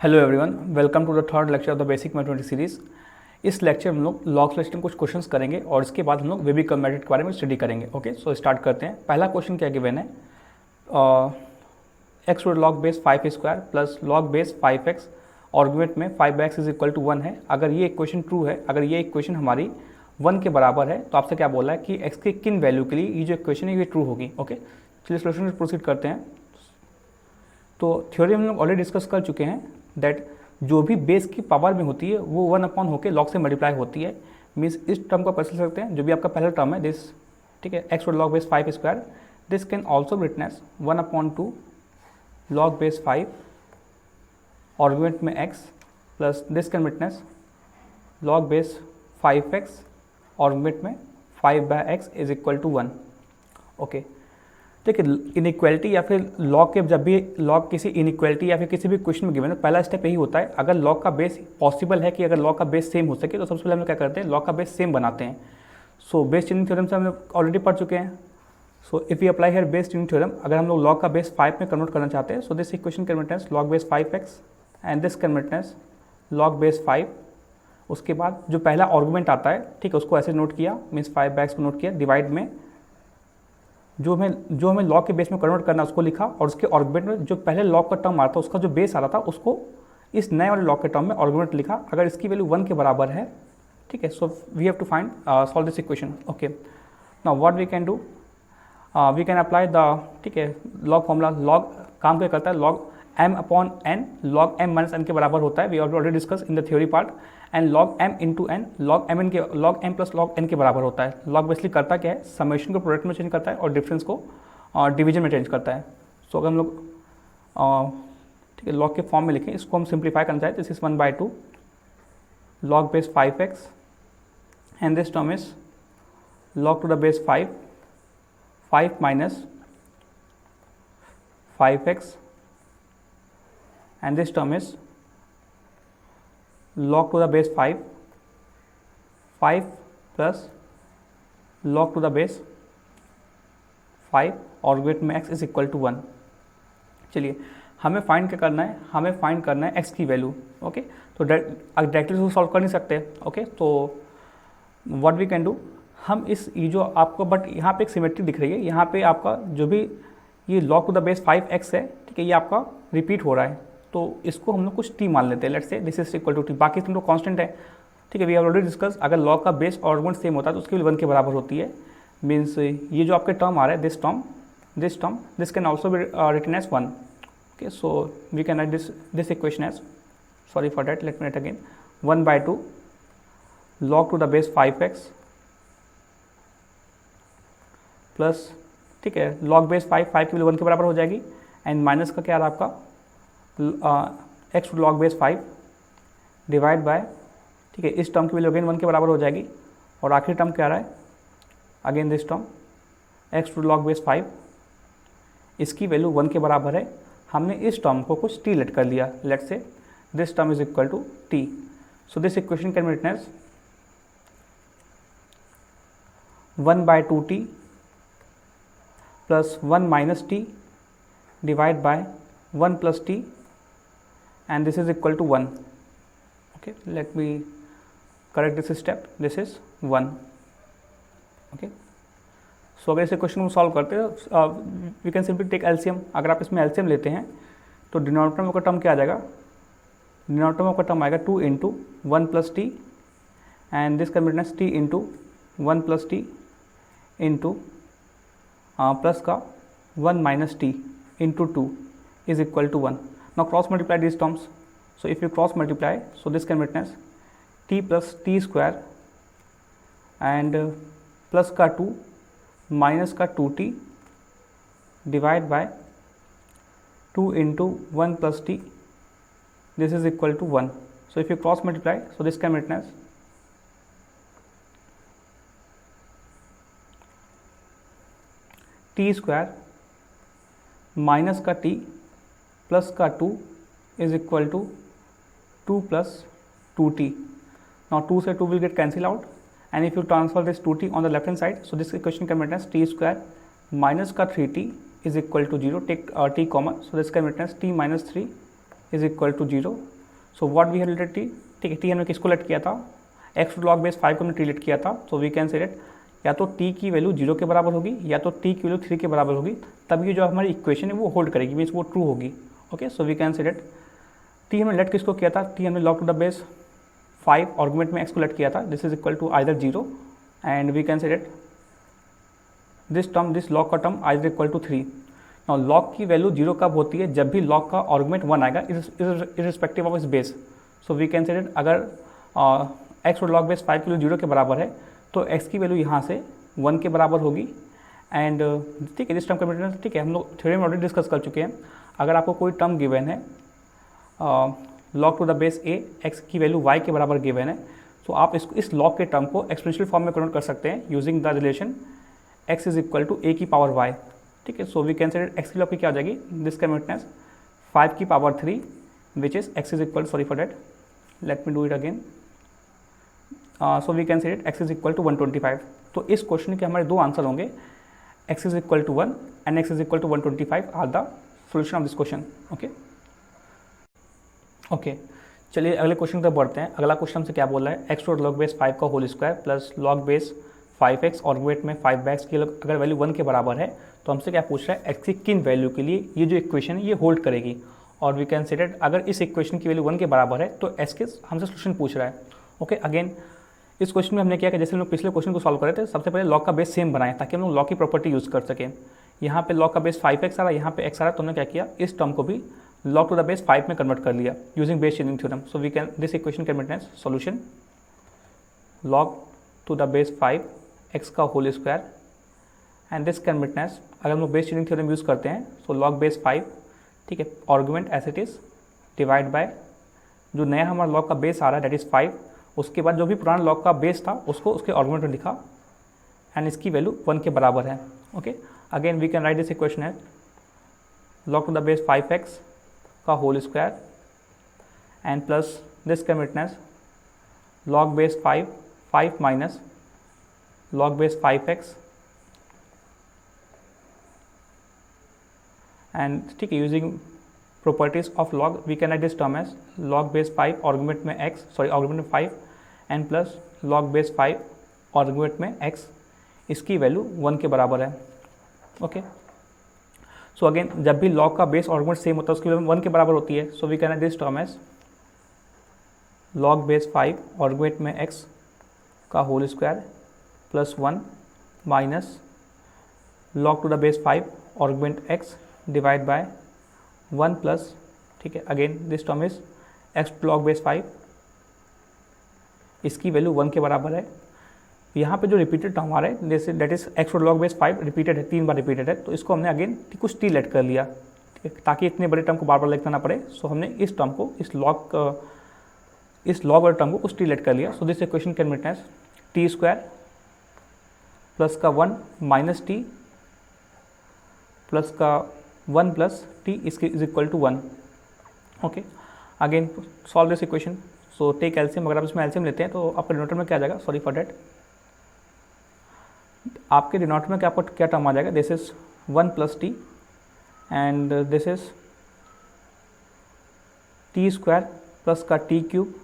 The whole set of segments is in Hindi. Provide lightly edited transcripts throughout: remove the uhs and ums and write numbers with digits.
Hello everyone, welcome to the third lecture of the basic mathematics series. इस लेक्चर में हम लोग लॉग सिलेक्शन कुछ क्वेश्चंस करेंगे और इसके बाद हम लोग वेबी कम्बैटिड के बारे में स्टडी करेंगे। ओके, सो स्टार्ट करते हैं। पहला क्वेश्चन क्या गिवन है, x to log base 5 square plus log base 5x argument में 5x इज इक्वल टू 1 है। अगर ये इक्वेशन ट्रू है, अगर ये इक्वेशन हमारी 1 के बराबर है तो आपसे क्या बोला है कि x के किन वैल्यू के लिए ये जो इक्वेशन है ये ट्रू होगी। ओके, चलिए सोल्यूशन में प्रोसीड करते हैं। तो थ्योरी हम लोग ऑलरेडी डिस्कस कर चुके हैं दैट जो भी बेस की पावर में होती है वो 1 अपॉन होकर लॉग से मल्टीप्लाई होती है। मीन्स इस टर्म को कैसे लिख सकते हैं, जो भी आपका पहला टर्म है दिस, ठीक है, x log base 5 square, this can also written as 1 upon 2 log base 5 argument में x plus this can written as log base 5x argument में 5/x is equal to 1। Okay, ठीक है, इनइक्वालिटी या फिर लॉग के जब भी लॉग किसी इनइक्वालिटी या फिर किसी भी क्वेश्चन में गिवन है, पहला स्टेप यही होता है। अगर लॉग का बेस पॉसिबल है कि अगर लॉग का बेस सेम हो सके तो सबसे पहले हम लोग क्या करते हैं, लॉग का बेस सेम बनाते हैं। सो बेस चेंजिंग थ्योरम से हम लोग ऑलरेडी पढ़ चुके हैं। So if you apply here base changing theorem, अगर हम लोग लॉग का बेस 5 में कन्वर्ट करना चाहते हैं, so this equation can written as log base 5x and this can written as log base 5। उसके बाद जो पहला आर्गुमेंट आता है, ठीक है, उसको ऐसे नोट किया, मीन्स 5/x को नोट किया, डिवाइड में जो हमें लॉग के बेस में कन्वर्ट करना उसको लिखा, और उसके आर्गुमेंट में जो पहले लॉग का टर्म आ रहा था उसका जो बेस आ रहा था उसको इस नए वाले लॉग के टर्म में आर्गुमेंट लिखा। अगर इसकी वैल्यू 1 के बराबर है, ठीक है, so we have to find solve this equation. Okay, now what we can do, we can apply the, ठीक है, लॉग फॉर्मूला। लॉग काम क्या करता है, log m upon n, log m minus n के बराबर होता है। We already discuss in the theory part. And log m into n, log m plus log n के बराबर होता है। लॉग बेसिकली करता क्या है, समेशन को प्रोडक्ट में चेंज करता है और डिफरेंस को डिवीजन में चेंज करता है। सो अगर हम लोग ठीक है लॉग के फॉर्म में लिखें, इसको हम सिंप्लीफाई करना चाहें, this is 1/2 log base 5x and this term is log to the base 5 minus 5x and this term is log to the base 5 plus log to the base 5 argument में x इज इक्वल टू 1। चलिए हमें फाइंड क्या करना है, हमें फाइंड करना है x की वैल्यू। ओके, तो डायरेक्टली उसको सॉल्व कर नहीं सकते। ओके, तो व्हाट वी कैन डू, हम इस ये जो आपको बट यहाँ पे एक सिमेट्री दिख रही है, यहाँ पे आपका जो भी ये log to the base 5x है, ठीक है, ये आपका रिपीट हो रहा है, तो इसको हम लोग कुछ t मान लेते हैं। Let's say this is equal to t, बाकी तुम लोग कांस्टेंट है, ठीक है। वी हैव ऑलरेडी डिस्कस, अगर लॉग का बेस और आर्गुमेंट सेम होता है तो उसकी वैल्यू 1 के बराबर होती है। मीन्स ये जो आपके टर्म आ रहा है, this can also be written as 1। Okay, so we can write this equation as, sorry for that, let me write again, 1/2 log to the base 5x plus, ठीक है, लॉग बेस 5 की वैल्यू 1 के बराबर हो जाएगी, एंड माइनस का क्या रहा आपका x log base 5 divide by, ठीक है, इस टर्म की वैल्यू अगेन 1 के बराबर हो जाएगी, और आखिरी टर्म क्या रहा है, again this term x to log base 5, इसकी वैल्यू 1 के बराबर है। हमने इस टर्म को कुछ t लेट कर लिया, let say this term is equal to t। So this equation can be written as 1/2t plus 1 minus t divide by 1 plus t and this is equal to 1. Okay, let me correct this step, this is 1. Okay, so अगर इसे क्वेश्चन को सॉल्व करते हैं, we can simply take LCM. अगर आप इसमें एलसीएम लेते हैं तो डिनोमिनेटर में का टर्म क्या आ जाएगा, डिनोमिनेटर में का टर्म आएगा 2 into 1 plus t, and this can be written as t into 1 plus t into plus का 1 minus t into 2 is equal to 1। Now cross multiply these terms. So if you cross multiply, so this can be written as t plus t square and plus का 2 minus का 2t divide by 2 into 1 plus t, this is equal to 1. So if you cross multiply, so this can be written as t square minus का t प्लस का 2 is equal to 2 plus 2t। Now 2 से 2 will get cancel out, and if you transfer this 2t on the left hand side, so this equation can be written as t square minus का 3t is equal to 0, take t common, so this can be written as t minus 3 is equal to 0। So what we have related T, ठीक है, टी हमने किसको लेट किया था, एक्स टू लॉग बेस 5 को हमने टी लेट किया था। So we can say that या तो टी की वैल्यू 0 के बराबर होगी या तो टी की वैल्यू 3 के बराबर होगी, तब ये जो हमारी इक्वेशन है वो होल्ड करेगी, मीन्स वो ट्रू होगी। Okay, so we can say that t हमने लेट किसको किया था, टी हमने log to the base 5 argument में एक्स को लेट किया था, this is equal to either 0 and we can say that this log का term either equal to 3। Now log की वैल्यू 0 कब होती है, जब भी लॉग का आर्गुमेंट 1 आएगा इरिस्पेक्टिव ऑफ इस base. So we can say that अगर एक्स और लॉग बेस 5 की वैल्यू 0 के बराबर है तो एक्स की वैल्यू यहाँ से 1 के बराबर होगी। एंड ठीक है, दिस टर्म का ठीक है, हम लोग थ्योरी में ऑलरेडी डिस्कस कर चुके हैं। अगर आपको कोई टर्म गिवन है log to the base A, x की वैल्यू y के बराबर गिवन है, तो आप इस लॉग के टर्म को एक्सपोनेंशियल फॉर्म में कन्वर्ट कर सकते हैं using the relation x is equal to a की पावर y। ठीक है, so we can say x की लॉग की क्या आ जाएगी, दिस कमिटनेस 5 की power 3 which is x is equal, sorry for that, let me do it again. So we can say x is equal to 125। तो इस क्वेश्चन के हमारे दो आंसर होंगे, x is equal to 1 and x is equal to 125 are the solution of this question. Okay, चलिए अगले क्वेश्चन तक बढ़ते हैं। अगला क्वेश्चन हमसे क्या बोल रहा है, एक्स टू लॉग बेस 5 का whole square plus log base 5x और वेट में 5x की अगर वैल्यू 1 के बराबर है तो हमसे क्या पूछ रहा है, x की किन वैल्यू के लिए ये जो इक्वेशन है ये होल्ड करेगी। और वी कैन से डेट अगर इस इक्वेशन की वैल्यू 1 के बराबर है तो x के हमसे सोल्यूशन पूछ रहा है। ओके, अगेन इस क्वेश्चन में हमने क्या किया, जैसे हम लोग पिछले क्वेश्चन को सॉल्व कर रहे थे, सबसे पहले लॉग का बेस सेम बनाए ताकि हम लोग लॉग की प्रॉपर्टी यूज़ कर सकें। यहाँ पे लॉग का बेस 5x आ रहा है, यहाँ पे x आ रहा है, तो हमने क्या किया, इस टर्म को भी log to the base 5 में कन्वर्ट कर लिया using base changing theorem. So we can this equation can maintain solution log to the base 5 x का whole square and this can maintain, अगर हम लोग बेस चेंजिंग थ्योरम यूज़ करते हैं सो log बेस 5, ठीक है, argument as it is divide by जो नया हमारा log का बेस आ रहा है दैट इज 5, उसके बाद जो भी पुराना log का बेस था उसको उसके आर्गुमेंट में लिखा एंड इसकी वैल्यू 1 के बराबर है। Okay, again we can write this equation है log to the base 5x का whole square and plus this can written as log base 5 minus log base 5x and ठीक है, using properties of log we can write this term as log base 5 argument में x, सॉरी आर्गुमेंट में 5 and plus log base 5 argument में x, इसकी वैल्यू 1 के बराबर है। ओके, सो अगेन जब भी लॉग का बेस आर्गुमेंट सेम होता है उसकी वैल्यू 1 के बराबर होती है। So we can write this term as log base 5 argument में x का whole square plus 1 minus log to the base 5 argument x divide by 1 plus, ठीक है, again this term is x log base 5, इसकी वैल्यू 1 के बराबर है। यहाँ पे जो रिपीटेड टर्म आ रहा है जैसे दैट इज एक्स और लॉग बेस 5 रिपीटेड है, 3 बार रिपीटेड है, तो इसको हमने अगेन कुछ टी लेट कर लिया, ठीक है, ताकि इतने बड़े टर्म को बार बार लिखना ना पड़े। सो हमने इस टर्म को इस लॉग वाले टर्म को कुछ टी लेट कर लिया। So this equation can maintain t square plus का 1 माइनस टी प्लस का 1 प्लस टी इसके is equal to 1। Okay, again solve this equation. So take LCM, अगर आप इसमें एलसीएम लेते हैं तो आपका डिनोमिनेटर में क्या आ जाएगा, सॉरी फॉर डेट, आपके डिनोमिनेटर में क्या आपको क्या टर्म आ जाएगा, this is 1 plus t and this is t square plus का t cube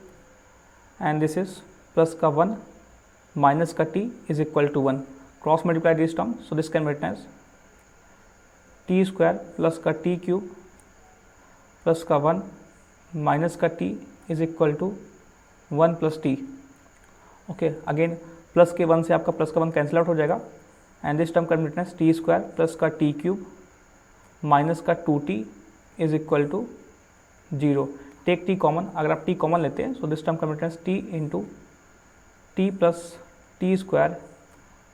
and this is plus का 1 माइनस का t is equal to 1, cross multiply this term. So this can be written as t square plus का टी क्यूब प्लस का 1 माइनस का t is equal to 1 plus T. Okay, again plus के 1 से आपका प्लस का 1 कैंसिल आउट हो जाएगा and this term can be written as t square plus का टी क्यूब माइनस का 2t is equal to 0। Take t common, अगर आप टी कॉमन लेते हैं so this term can be written as t into t plus t square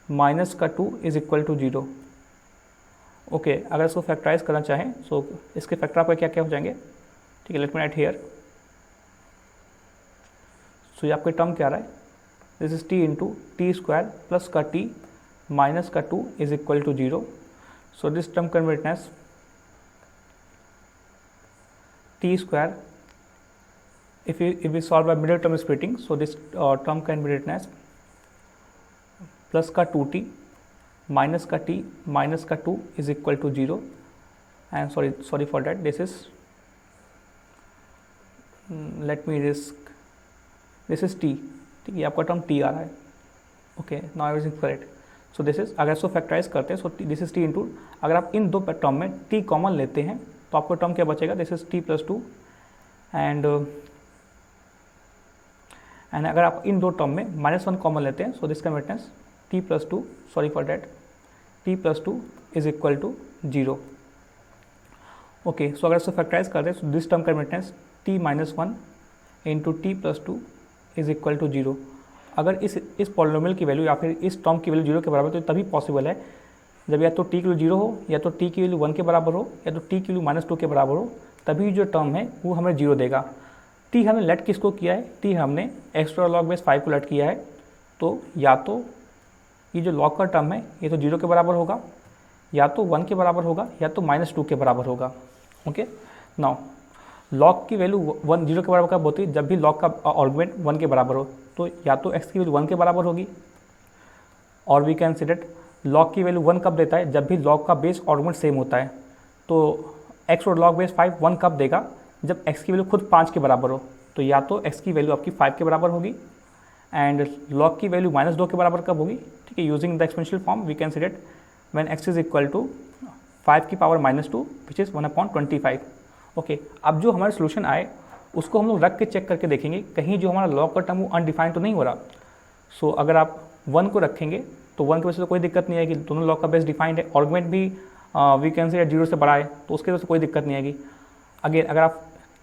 minus का 2 इज इक्वल टू 0। ओके, अगर इसको फैक्टराइज करना चाहें सो इसके फैक्टर आपका क्या क्या हो जाएंगे, ठीक है, लेट मी राइट हियर। सो ये आपका टर्म क्या आ रहा है, this is t into t square plus का टी माइनस का 2 is equal to 0। So this term can be written as t square, if we solve by middle term splitting, so this term can be written as plus का 2t minus का t minus का 2 is equal to 0 and sorry for that, this is let me risk, this is T, ठीक है, आपका टर्म टी आ रहा है, okay, now everything correct. So this is, अगर इसको फैक्टराइज करते हैं, so this is t into, अगर आप इन दो टर्म में टी कॉमन लेते हैं तो आपको टर्म क्या बचेगा, this is T plus to, and अगर आप इन दो टर्म में -1 कॉमन लेते हैं, so this converts as t plus two, sorry for that, t plus two is equal to 0, okay. So अगर इसको फैक्टराइज करते हैं, so this term converts as t minus 1 into t plus two is equal to 0। अगर इस पॉलिनोमियल की वैल्यू या फिर इस टर्म की वैल्यू 0 के बराबर, तो तभी पॉसिबल है जब या तो टी की वैल्यू 0 हो, या तो टी की वैल्यू 1 के बराबर हो, या तो टी की वैल्यू -2 के बराबर हो, तभी जो टर्म है वो हमें 0 देगा। टी हमने लेट किसको किया है, टी हमने एक्स्ट्रा लॉग बेस 5 को लेट किया है, तो या तो ये जो लॉग का टर्म है ये तो 0 के बराबर होगा, या तो 1 के बराबर होगा, या तो -2 के बराबर होगा, ओके। नाउ लॉग की वैल्यू 0 के बराबर कब होती है, जब भी लॉग का आर्गुमेंट 1 के बराबर हो, तो या तो x की वैल्यू 1 के बराबर होगी, और we can see that log की वैल्यू 1 कब देता है, जब भी लॉग का बेस आर्गुमेंट सेम होता है। तो x और लॉग बेस 5 1 कब देगा, जब x की वैल्यू खुद 5 के बराबर हो, तो या तो x की वैल्यू आपकी 5 के बराबर होगी, एंड लॉग की वैल्यू -2 के बराबर कब होगी, ठीक है। Using the exponential form we can see that when x is equal to 5 की पावर -2 विच इज़ 1/25, ओके। अब जो हमारे सोल्यूशन आए उसको हम लोग रख के चेक करके देखेंगे कहीं जो हमारा लॉग का टर्म वो अनडिफाइंड तो नहीं हो रहा। सो अगर आप 1 को रखेंगे तो 1 की वजह से तो कोई दिक्कत नहीं आएगी, दोनों लॉग का बेस डिफाइंड है, आर्गुमेंट भी वी कैन से 0 से बड़ा है, तो उसके वजह से कोई दिक्कत नहीं आएगी। अगेन अगर आप,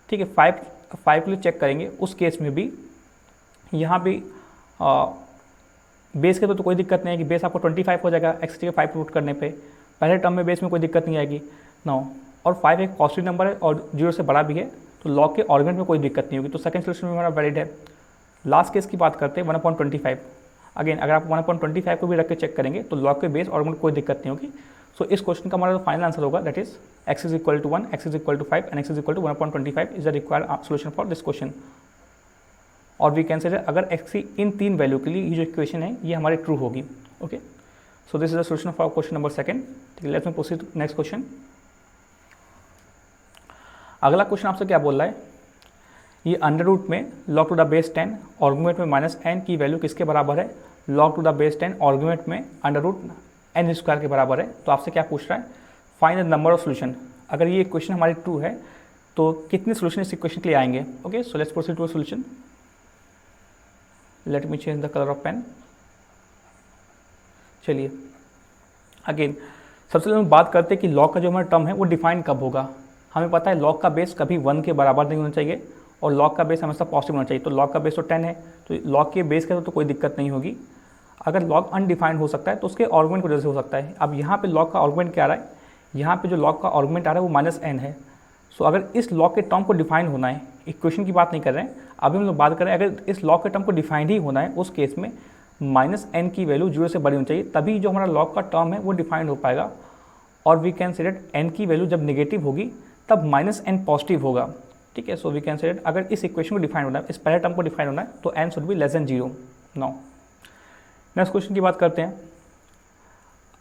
ठीक है, 5 के लिए चेक करेंगे, उस केस में भी यहाँ भी बेस के तो कोई दिक्कत नहीं आएगी, बेस आपको 25 हो जाएगा x के 5 रूट करने पे, पहले टर्म में बेस में कोई दिक्कत नहीं आएगी। नाउ और 5 एक पॉजिटिव नंबर है और 0 से बड़ा भी है, तो लॉग के आर्गुमेंट में कोई दिक्कत नहीं होगी, तो सेकंड सोल्यूशन में हमारा वैलिड है। लास्ट केस की बात करते हैं 1/25, अगेन अगर आप 1/25 को भी रख के चेक करेंगे तो लॉग के बेस आर्गुमेंट कोई दिक्कत नहीं होगी। सो इस क्वेश्चन का हमारा जो फाइनल आंसर होगा that is x is equal to 1, x is equal to 5 and x is equal to 1/25 is the required solution for this question. और वी कैन से अगर x की इन 3 वैल्यू के लिए ये जो इक्वेशन है ये हमारी ट्रू होगी, okay. So this is the solution for question number 2, ठीक है। Let's me proceed to next question. अगला क्वेश्चन आपसे क्या बोल रहा है, ये अंडर रूट में log to the base 10 argument में -n की वैल्यू किसके बराबर है, log to the base 10 argument में अंडर रूट n स्क्वायर के बराबर है। तो आपसे क्या पूछ रहा है, find the number of solution. अगर ये इक्वेशन हमारी ट्रू है तो कितने सोल्यूशन इस इक्वेशन के लिए आएंगे, okay. So let's proceed to solution. Let me change the colour of pen. चलिए अगेन सबसे पहले हम बात करते हैं कि log का जो हमारा टर्म है वो डिफाइन कब होगा। हमें पता है log का बेस कभी 1 के बराबर नहीं होना चाहिए और log का बेस हमेशा पॉजिटिव होना चाहिए। तो log का बेस तो 10 है, तो log के बेस के तो कोई दिक्कत नहीं होगी। अगर log अनडिफाइंड हो सकता है तो उसके आर्गुमेंट की वजह से हो सकता है। अब यहाँ पे log का आर्गुमेंट क्या आ रहा है, यहाँ पे जो log का आर्गुमेंट आ रहा है वो -n है। सो अगर इस log के टर्म को डिफाइन होना है, इक्वेशन की बात नहीं कर रहे हैं, अभी हम लोग बात कर रहे हैं अगर इस log के टर्म को डिफाइंड ही होना है, उस केस में -n की वैल्यू 0 से बड़ी होनी चाहिए, तभी जो हमारा log का टर्म है वो डिफाइंड हो पाएगा। और we can say that n की वैल्यू जब नेगेटिव होगी तब -n पॉजिटिव होगा, ठीक है। So we can say that अगर इस इक्वेशन को डिफाइन होना है, इस पहले टर्म को डिफाइन होना है, तो n should be less than 0। Now next question की बात करते हैं।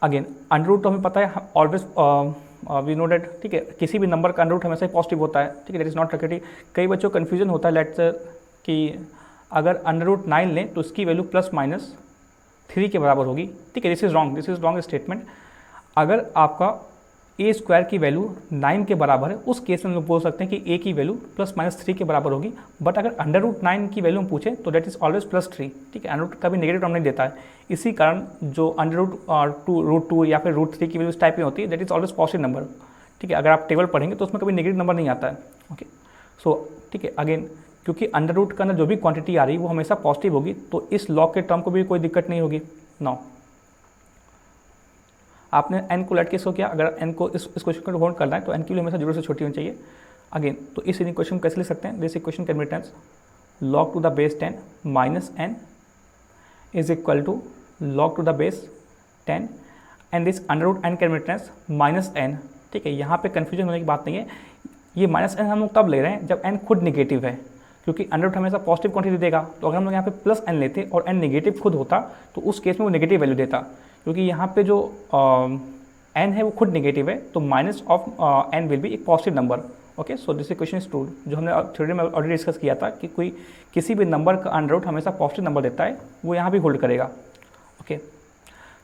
अगेन अंडर रूट तो हमें पता है ऑलवेज वी नो दैट, ठीक है, किसी भी नंबर का अंडर रूट हमेशा ही पॉजिटिव होता है, ठीक है, दैट इज नॉट नेगेटिव। कई बच्चों को कन्फ्यूजन होता है लेट्स कि अगर अंडर रूट 9 लें तो इसकी वैल्यू +-3 के बराबर होगी, ठीक है। This is wrong statement. अगर आपका a स्क्वायर की वैल्यू 9 के बराबर है, उस केस में हम लोग बोल सकते हैं कि a की वैल्यू +-3 के बराबर होगी। बट अगर अंडर रूट 9 की वैल्यू हम पूछें तो दैट इज ऑलवेज +3, ठीक है। अंडर रूट कभी नेगेटिव टर्म नहीं देता है, इसी कारण जो अंडर रूट 2 या फिर √3 की वैल्यू इस टाइप में होती है that is always positive number, ठीक है। अगर आप टेबल पढ़ेंगे तो उसमें कभी नेगेटिव नंबर नहीं आता है, ओके। सो ठीक है, अगेन क्योंकि अंडर रूट के अंदर जो भी क्वांटिटी आ रही है वो हमेशा पॉजिटिव होगी, तो इस log के टर्म को भी कोई दिक्कत नहीं होगी। नाउ आपने n को लेट किसको किया, अगर n को इस क्वेश्चन को होल्ड करना है तो n की वैल्यू हमेशा 0 से छोटी होनी चाहिए। अगेन तो इस इक्वेशन को कैसे लिख सकते हैं, this equation can be written log to the base 10 -n is equal to log to the base 10 and this under root n can be written -n, ठीक है। यहाँ पे कन्फ्यूजन होने की बात नहीं है, ये -n हम लोग तब ले रहे हैं जब n खुद निगेटिव है, क्योंकि अंडर रूट हमेशा पॉजिटिव क्वांटिटी देगा। तो अगर हम लोग यहाँ पे +n लेते और n नेगेटिव खुद होता तो उस केस में वो नेगेटिव वैल्यू देता, क्योंकि यहाँ पे जो n है वो खुद नेगेटिव है, तो -n विल बी एक positive number, okay, so this equation is true, जो हमने थ्योरी में ऑलरेडी डिस्कस किया था कि कोई किसी भी नंबर का अंडर रूट हमेशा पॉजिटिव नंबर देता है, वो यहाँ भी होल्ड करेगा। ओके,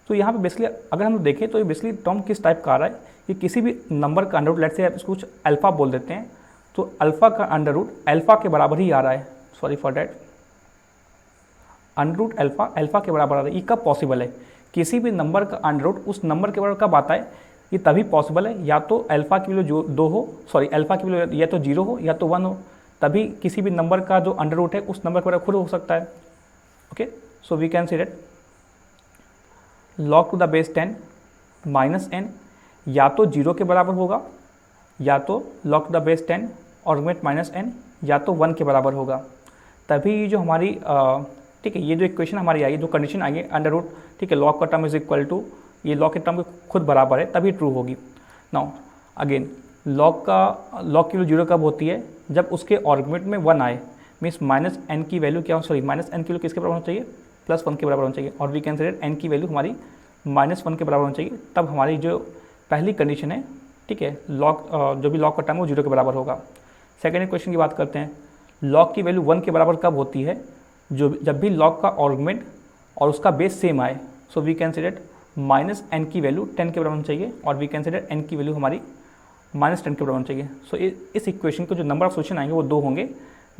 तो यहाँ पे बेसिकली अगर हम देखें तो ये बेसिकली टर्म किस टाइप का आ रहा है कि किसी भी नंबर का अंडर रूट, लेट्स से आप इसको कुछ अल्फा बोल देते हैं, तो अल्फा का अंडर रूट अल्फा के बराबर ही आ रहा है, sorry for that, under root alpha alpha के बराबर आ रहा है। ये कब पॉसिबल है? किसी भी नंबर का अंडर रूट उस नंबर के बराबर कब आता है? ये तभी पॉसिबल है या तो अल्फा की वैल्यू जो 2 हो, सॉरी अल्फा की वैल्यू या तो 0 हो या तो 1 हो, तभी किसी भी नंबर का जो अंडर रूट है उस नंबर के बराबर खुद हो सकता है। Okay, so we can see that log to the base 10 minus n या तो 0 के बराबर होगा या तो log to the base 10 argument minus n या तो 1 के बराबर होगा, तभी ये जो हमारी ठीक है, ये जो इक्वेशन हमारी आई, जो कंडीशन आई है अंडर रूट, ठीक है, log का टर्म इज इक्वल टू ये log के टर्म के खुद बराबर है, तभी ट्रू होगी। नाउ अगेन log की वैल्यू 0 कब होती है? जब उसके आर्गुमेंट में 1 आए, मीन्स माइनस एन की वैल्यू क्या हो, सॉरी माइनस एन की वैल्यू किसके बराबर होना चाहिए? +1 के बराबर होना चाहिए, और वी कैन से एन की वैल्यू हमारी -1 के बराबर होना चाहिए, तब हमारी जो पहली कंडीशन है, ठीक है, जो भी log का टर्म है वो 0 के बराबर होगा। सेकेंड इक्वेशन की बात करते हैं, log की वैल्यू 1 के बराबर कब होती है? जब भी log का आर्गुमेंट और उसका बेस सेम आए। So we can say that -n की वैल्यू 10 के बराबर होनी चाहिए, और we can say that n की वैल्यू हमारी -10 के बराबर होनी चाहिए। सो इस इक्वेशन को जो नंबर ऑफ सोल्यूशन आएंगे वो 2 होंगे,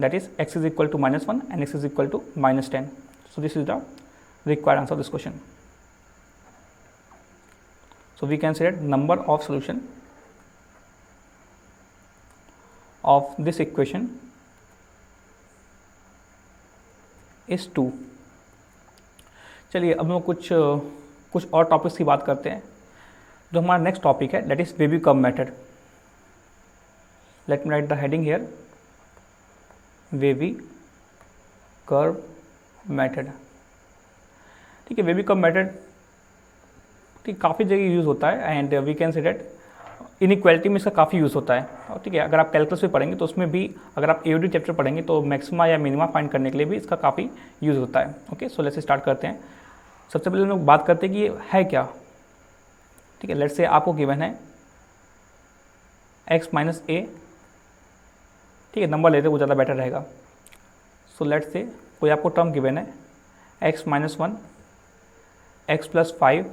that is x is equal to -1 and x is equal to -10। So this is the required answer of this question. So we can say that number of solution of this equation is 2। चलिए अब हम कुछ और टॉपिक्स की बात करते हैं। जो हमारा नेक्स्ट टॉपिक है that is wavy curve method. Late me write the heading here, wavy curve method. ठीक है, वेवी कर्व मेथड ठीक काफ़ी जगह यूज़ होता है, and we can say that inequality में इसका काफ़ी यूज़ होता है। और ठीक है, अगर आप कैलकुलस में पढ़ेंगे तो उसमें भी, अगर आप एओडी चैप्टर पढ़ेंगे तो मैक्सिमा या मिनिमा फाइंड करने के लिए भी इसका काफ़ी यूज़ होता है। ओके, सो लेट्स स्टार्ट करते हैं। सबसे पहले हम लोग बात करते हैं कि ये है क्या। ठीक है, लेट्स से आपको गिवन है x माइनस ए, ठीक है, नंबर लेते वो ज़्यादा बेटर रहेगा। सो लेट्स से कोई आपको टर्म गिवन है x minus 1, x plus 5,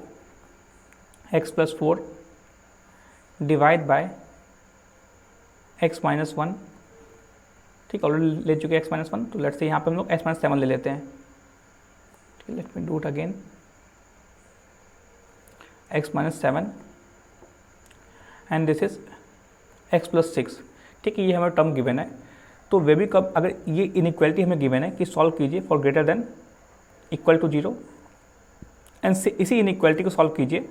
x plus 4 divide by x minus 1। ठीक, ऑलरेडी ले चुके x माइनस 1, तो लेट्स से यहाँ पे हम लोग x माइनस 7 ले लेते हैं। ठीक है, let me do it again, x minus 7 and this is x plus 6। ठीक है, ये हमें टर्म गिवन है। तो वेवी कर्व, अगर ये इनइक्वालिटी हमें गिवन है कि सॉल्व कीजिए for greater than equal to 0, and इसी इनइक्वालिटी को सॉल्व कीजिए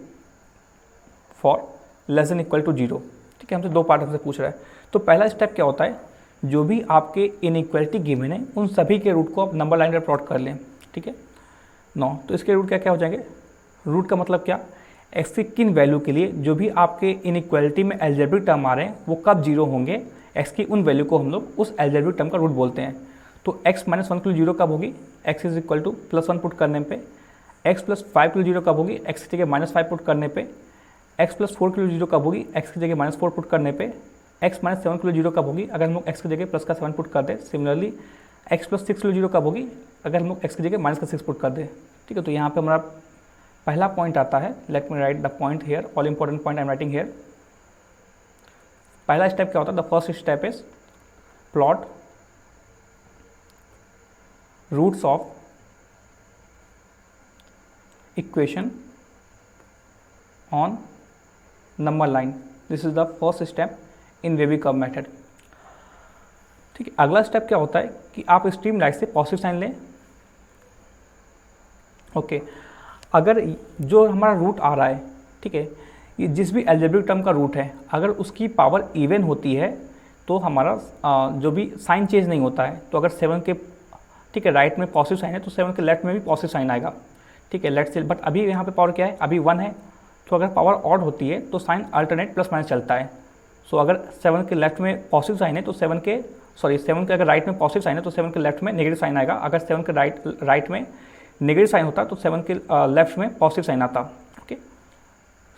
for less than equal to 0। ठीक है, हमसे 2 पार्ट हमसे पूछ रहा है। तो पहला स्टेप क्या होता है, जो भी आपके इनइक्वालिटी गिवन है उन सभी के रूट को आप नंबर लाइन पर प्लॉट कर लें। ठीक है, 9, तो इसके रूट क्या क्या हो जाएंगे? रूट का मतलब क्या, एक्स की किन वैल्यू के लिए जो भी आपके इनइक्वालिटी में एल्जेब्रिक टर्म आ रहे हैं वो कब 0 होंगे, एक्स की उन वैल्यू को हम लोग उस एल्जेब्रिक टर्म का रूट बोलते हैं। तो x माइनस 1 के लिए 0 कब होगी? x is equal to +1 put करने पे। x प्लस 5 के लिए 0 कब होगी? x की जगह -5 पुट करने पे। x प्लस 4 के लिए 0 कब होगी? x की जगह -4 पुट करने पे। x माइनस 7 के लिए 0 कब होगी? अगर हम लोग x की जगह प्लस का 7 पुट कर दें। सिमिलरली x प्लस 6 के लिए 0 कब होगी? अगर हम लोग x की जगह माइनस का 6 पुट कर दें। ठीक है, तो यहाँ पे हमारा पहला पॉइंट आता है, let me write the point here, all important point I am writing here. पहला स्टेप क्या होता है? The first step is plot roots of equation on number line. This is the first step in wavy curve method. ठीक है, अगला स्टेप क्या होता है कि आप स्ट्रीम लाइन से पॉजिटिव साइन लें। ओके, अगर जो हमारा रूट आ रहा है, ठीक है, ये जिस भी एल्जेब्रिक टर्म का रूट है, अगर उसकी पावर इवन होती है तो हमारा जो भी साइन चेंज नहीं होता है। तो अगर 7 के, ठीक है, राइट में पॉजिटिव साइन है तो 7 के लेफ्ट में भी पॉजिटिव साइन आएगा। ठीक है, लेट्स से, बट अभी यहाँ पे पावर क्या है? अभी 1 है। तो अगर पावर ऑड होती है तो साइन अल्टरनेट प्लस माइनस चलता है। सो अगर 7 के लेफ्ट में पॉजिटिव साइन है तो 7 के अगर राइट में पॉजिटिव साइन है तो 7 के लेफ्ट में नेगेटिव साइन आएगा। अगर 7 के राइट में नेगेटिव साइन होता तो 7 के लेफ्ट में पॉजिटिव साइन आता। Okay,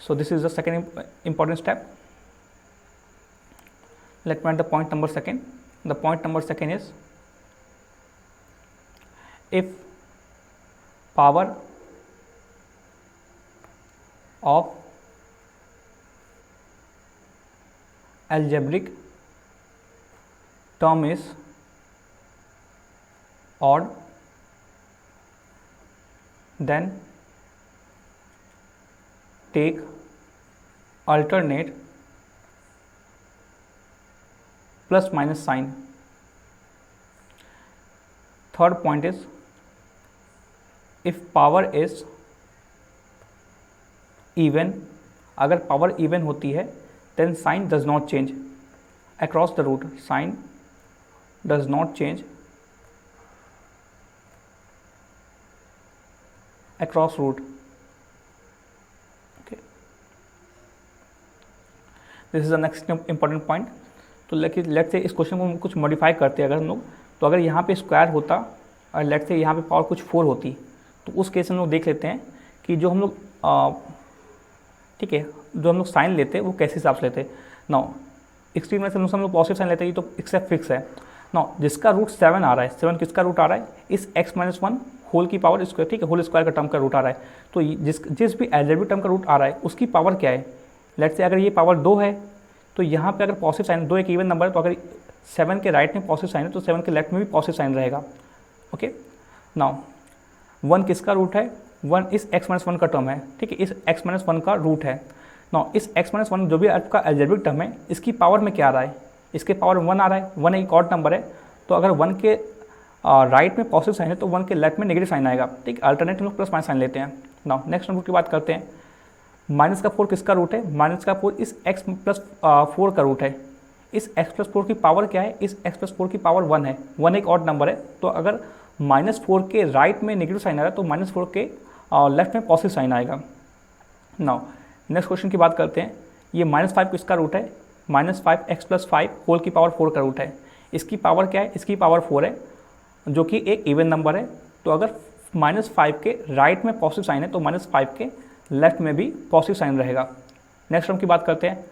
so this is the second important step. let me write the point number second. The point number second is, if power of algebraic term is odd, then take alternate plus minus sign. Third point is, if power is even, अगर पावर इवन होती है then sign does not change across the root, sign does not change across root. Okay, this is the next important point. तो लेट्स से इस क्वेश्चन को कुछ मॉडिफाई करते हैं अगर हम लोग, तो अगर यहाँ पे स्क्वायर होता और लेट्स से यहाँ पे पावर कुछ 4 होती, तो उस केस में हम लोग देख लेते हैं कि जो हम लोग ठीक है, जो हम लोग साइन लेते हैं वो कैसे हिसाब से लेते हैं. नाउ एक्सट्रीम में से हम लोग पॉजिटिव साइन लेते हैं, ये तो एक्सेप्ट फिक्स है. नाउ जिसका रूट 7 आ रहा है, 7 किसका रूट आ रहा है, इस x-1 होल की पावर स्क्वायर, ठीक है, होल स्क्वायर का टर्म का रूट आ रहा है. तो जिस भी अलजेब्रिक टर्म का रूट आ रहा है उसकी पावर क्या है. लेट्स से अगर ये पावर 2 है, तो यहाँ पे अगर पॉजिटिव साइन, 2 एक इवन नंबर है, तो अगर 7 के राइट में पॉजिटिव साइन है तो 7 के लेफ्ट में भी पॉजिटिव साइन रहेगा. ओके, नाउ 1 किसका रूट है, 1 इस x-1 का टर्म है, ठीक है, इस x-1 का रूट है. नाउ इस x-1 जो भी आपका अलजेब्रिक टर्म है, इसकी पावर में क्या आ रहा है, इसके पावर 1 आ रहा है. 1 एक ऑड नंबर है, तो अगर 1 के राइट में पॉजिटिव साइन है तो 1 के लेफ्ट में नेगेटिव साइन आएगा. ठीक, अल्टरनेट हम लोग प्लस माइनस साइन लेते हैं. नाउ नेक्स्ट नंबर की बात करते हैं. माइनस का 4 किसका रूट है, माइनस का 4 इस x+4 का रूट है. इस x+4 की पावर क्या है, इस x+4 की पावर 1 है. 1 एक ऑड नंबर है, तो अगर -4 के राइट में नेगेटिव साइन आ रहा है तो -4 के लेफ्ट में पॉजिटिव साइन आएगा. नाउ नेक्स्ट क्वेश्चन की बात करते हैं. ये -5 किसका रूट है, -5x+5 होल की पावर 4 का रूट है. इसकी पावर क्या है, इसकी पावर 4 है, जो कि एक इवन नंबर है. तो अगर -5 के राइट में पॉजिटिव साइन है तो -5 के लेफ्ट में भी पॉजिटिव साइन रहेगा. नेक्स्ट टर्म की बात करते हैं.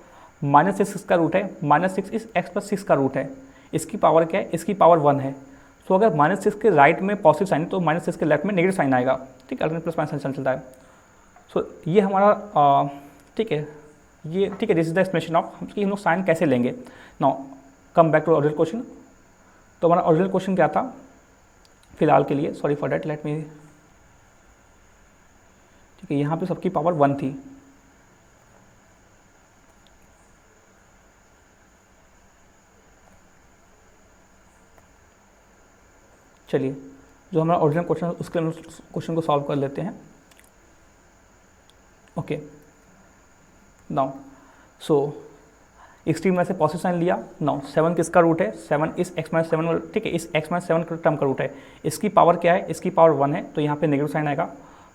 -6 किसका रूट है, -6 इस x+6 का रूट है. इसकी पावर क्या है, इसकी पावर 1 है. तो अगर -6 के राइट में पॉजिटिव साइन है तो -6 के लेफ्ट में नेगेटिव साइन आएगा. ठीक है, अल्टरनेट प्लस माइनस साइन चलता है. सो ये हमारा ठीक है, ये ठीक है, this is the explanation of हम लोग साइन कैसे लेंगे. Now come back to original question. तो हमारा ओरिजिनल क्वेश्चन क्या था फिलहाल के लिए, sorry for that, let me, ठीक है, यहाँ पे सबकी पावर 1 थी. चलिए, जो हमारा ओरिजिनल क्वेश्चन है उसके क्वेश्चन को सॉल्व कर लेते हैं. ओके, नाउ सो एक्सट्रीम में से पॉजिटिव साइन लिया. नाउ 7 किसका रूट है, 7 इस x-7, ठीक है, इस x-7 का टर्म का रूट है. इसकी पावर क्या है, इसकी पावर 1 है, तो यहाँ पे नेगेटिव साइन आएगा.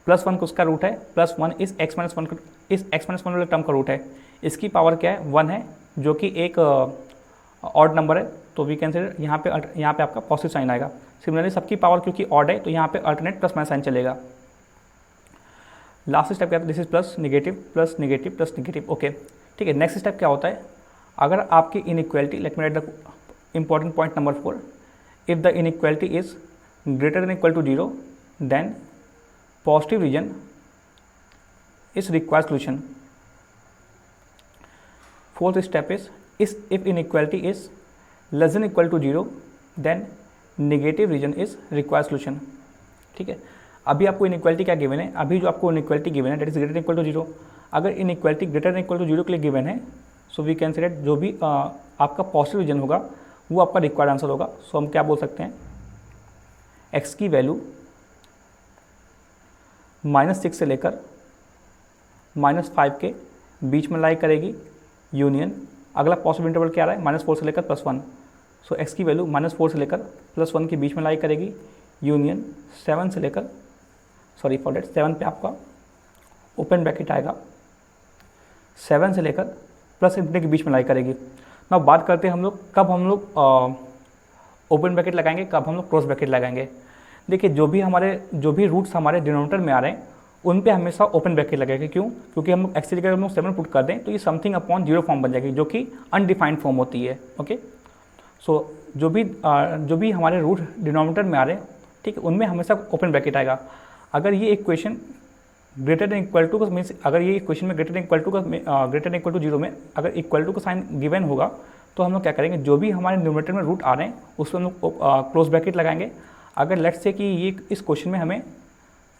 +1 किसका रूट है, +1 इस x-1 वाले टर्म का रूट है. इसकी पावर क्या है, 1 है, जो कि एक ऑड नंबर है, तो वी कंसीडर यहाँ पे आपका पॉजिटिव साइन आएगा. सिमिलरली सबकी पावर क्योंकि ऑड है तो यहाँ पे अल्टरनेट प्लस माइनस साइन चलेगा. लास्ट स्टेप क्या है, this is plus negative plus negative plus negative. Okay, ठीक है. नेक्स्ट स्टेप क्या होता है, अगर आपकी inequality, let me write the important point number 4, if the inequality is greater than equal to 0 then positive region is required solution. Fourth step is if inequality is less than equal to 0 then negative region is required solution. ठीक है, अभी आपको इनइक्वालिटी क्या गिवन है, अभी जो आपको इनइक्वालिटी गिवन है that is greater than equal to 0. अगर inequality greater than equal to 0 के लिए गिवन है, so we can say that जो भी आपका पॉजिटिव रीजन होगा वो आपका रिक्वायर्ड आंसर होगा. सो हम क्या बोल सकते हैं, x की वैल्यू -6 से लेकर -5 के बीच में लाई करेगी. यूनियन, अगला पॉजिटिव इंटरवल क्या आ रहा है, -4 से लेकर +1. सो x की वैल्यू -4 से लेकर +1 के बीच में लाई करेगी. यूनियन 7 से लेकर, सॉरी फॉर डेट, 7 पे आपका ओपन ब्रैकेट आएगा, 7 से लेकर प्लस इंफिनिटी के बीच में लाई करेगी. ना बात करते हैं हम लोग कब हम लोग ओपन ब्रैकेट लगाएंगे, कब हम लोग क्लोज ब्रैकेट लगाएंगे. देखिए, जो भी रूट्स हमारे डिनोमिनेटर में आ रहे हैं उन पे हमेशा ओपन ब्रैकेट लगेगा। क्यों? क्योंकि हम लोग एक्स की जगह हम लोग 7 पुट कर दें तो ये समथिंग अपॉन 0 फॉर्म बन जाएगी, जो कि अनडिफाइंड फॉर्म होती है। ओके, सो जो भी हमारे रूट डिनोमिनेटर में आ रहे हैं, ठीक है, उनमें हमेशा ओपन ब्रैकेट आएगा। अगर ये equation greater than equal to का मीन्स, अगर ये इक्वेशन में ग्रेटर देन इक्वल टू का ग्रेटर देन इक्वल टू 0 में अगर इक्वल टू का साइन गिवन होगा तो हम लोग क्या करेंगे, जो भी हमारे न्यूमरेटर में रूट आ रहे हैं उस पर हम लोग क्लोज ब्रैकेट लगाएंगे। अगर लेट्स से कि ये इस क्वेश्चन में हमें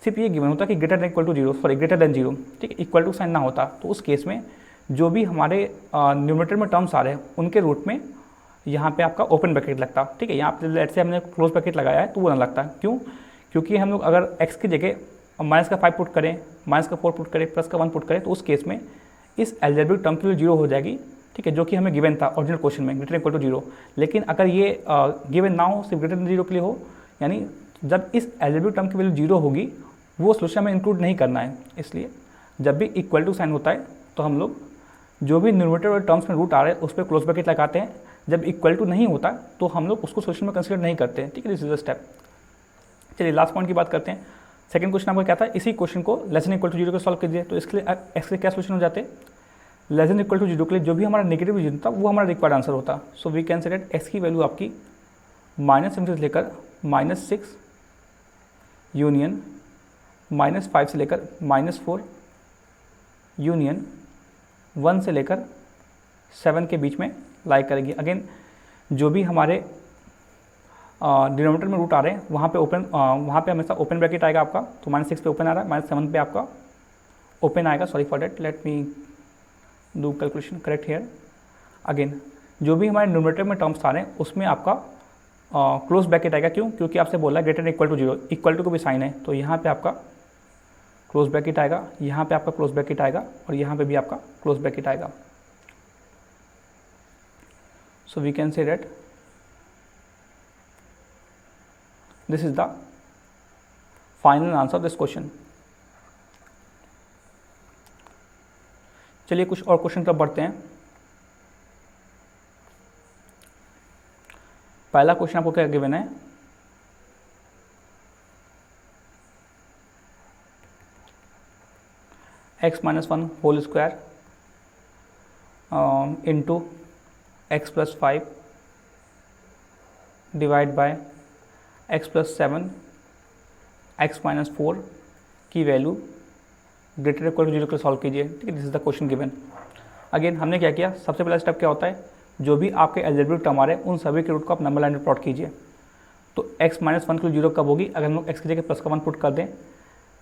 सिर्फ ये गिवन होता कि greater than equal to 0, sorry greater than 0, ठीक है, इक्वल टू साइन ना होता, तो उस केस में जो भी हमारे न्यूमरेटर में टर्म्स आ रहे हैं उनके रूट में यहाँ पे आपका ओपन ब्रैकेट लगता, ठीक है। यहाँ पे लेट्स से हमने क्लोज ब्रैकेट लगाया है तो वो ना लगता। क्यों? क्योंकि हम लोग अगर x की जगह माइनस का 5 पुट करें, माइनस का 4 पुट करें, प्लस का 1 पुट करें तो उस केस में इस एल्जेब्रिक टर्म के लिए 0 हो जाएगी, ठीक है, जो कि हमें गिवन था ओरिजिनल क्वेश्चन में ग्रेटर इक्वल टू 0। लेकिन अगर ये गिवन ना हो, सिर्फ ग्रेटर देन 0 के लिए हो, यानी जब इस एल्जेब्रिक टर्म की वैल्यू 0 होगी वो सोल्यूशन में इंक्लूड नहीं करना है। इसलिए जब भी इक्वल टू साइन होता है तो हम लोग जो भी न्यूमरेटर और टर्म्स में रूट आ रहे हैं उस पर क्लोज ब्रैकेट लगाते हैं। जब इक्वल टू नहीं होता तो हम लोग उसको सोल्यूशन में कंसीडर नहीं करते हैं, ठीक है। This is the step. चलिए लास्ट पॉइंट की बात करते हैं। सेकंड क्वेश्चन आपका क्या था, इसी क्वेश्चन को लेस देन इक्वल टू 0 को सॉल्व कीजिए। तो इसके लिए एक्स के क्या सोल्यूशन हो जाते हैं, लेस देन इक्वल टू 0 के लिए जो भी हमारा नेगेटिव रीजन था वो हमारा रिक्वायर्ड आंसर होता। So we can say that x की वैल्यू आपकी -7 से लेकर -6 यूनियन -5 से लेकर -4 यूनियन 1 से लेकर 7 के बीच में लाई करेगी। अगेन जो भी हमारे डिनोमिनेटर में रूट आ रहे हैं वहाँ पे हमेशा ओपन ब्रैकेट आएगा आपका। तो -6 पे ओपन आ रहा है, -7 पे आपका ओपन आएगा। Sorry for that, let me do calculation correct here. अगेन जो भी हमारे न्यूमरेटर में टर्म्स आ रहे हैं उसमें आपका क्लोज ब्रैकेट आएगा। क्यों? क्योंकि आपसे बोला है greater than equal to 0, equal to को भी साइन है तो यहाँ पे आपका क्लोज ब्रैकेट आएगा, यहाँ पे आपका क्लोज ब्रैकेट आएगा और यहाँ पे भी आपका क्लोज ब्रैकेट आएगा। So we can say that this is the final answer of this question. चलिए कुछ और क्वेश्चन तब बढ़ते हैं। पहला क्वेश्चन आपको क्या गिवन है, x-1 whole square into x+5 divide by x+7 x-4 की वैल्यू ग्रेटर इक्वल टू 0 के सॉल्व कीजिए, ठीक है। This is the question given. Again हमने क्या किया, सबसे पहला स्टेप क्या होता है, जो भी आपके एल्जेब्रिक टर्म आ रहे हैं उन सभी के रूट को आप नंबर लाइन में प्लॉट कीजिए। तो x-1 के लिए 0 कब होगी, अगर हम लोग x की जगह प्लस का 1 पुट कर दें।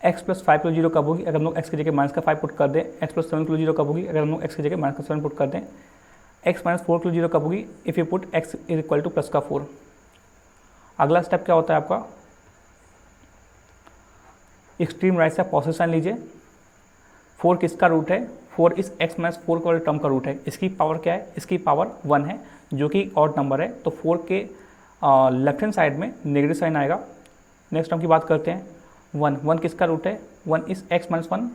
x+5 के लिए 0 कब होगी, अगर हम लोग x की जगह माइनस का 5 पुट कर दें। x+7 के लिए 0 कब होगी, अगर हम लोग x की जगह माइनस का 7 पुट कर दें। x-4 के लिए 0 कब होगी, if you put x is equal two plus का 4। अगला स्टेप क्या होता है आपका, एक्सट्रीम राइट से आप पॉजिटिव साइन लीजिए। 4 किसका रूट है, 4 इस x-4 वाले टर्म का रूट है। इसकी पावर क्या है, इसकी पावर 1 है जो कि ऑड नंबर है। तो 4 के लेफ्ट हैंड साइड में नेगेटिव साइन आएगा। नेक्स्ट टर्म की बात करते हैं, 1 किसका रूट है, 1 इस x-1